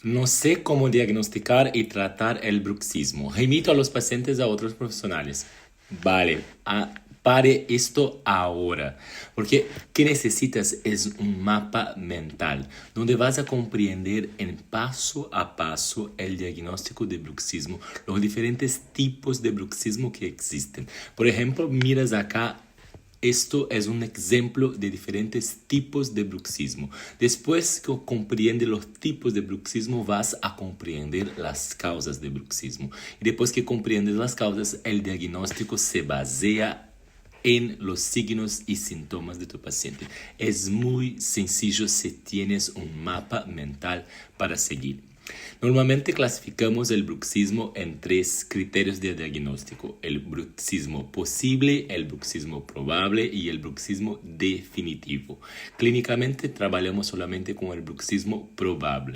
No sé cómo diagnosticar y tratar el bruxismo. Remito a los pacientes a otros profesionales. Vale, pare esto ahora. Porque ¿qué necesitas? Es un mapa mental donde vas a comprender en paso a paso el diagnóstico de bruxismo, los diferentes tipos de bruxismo que existen. Por ejemplo, miras acá. Esto es un ejemplo de diferentes tipos de bruxismo. Después que comprendes los tipos de bruxismo, vas a comprender las causas de bruxismo. Y después que comprendes las causas, el diagnóstico se basea en los signos y síntomas de tu paciente. Es muy sencillo si tienes un mapa mental para seguir. Normalmente clasificamos el bruxismo en tres criterios de diagnóstico: el bruxismo posible, el bruxismo probable y el bruxismo definitivo. Clínicamente trabajamos solamente con el bruxismo probable.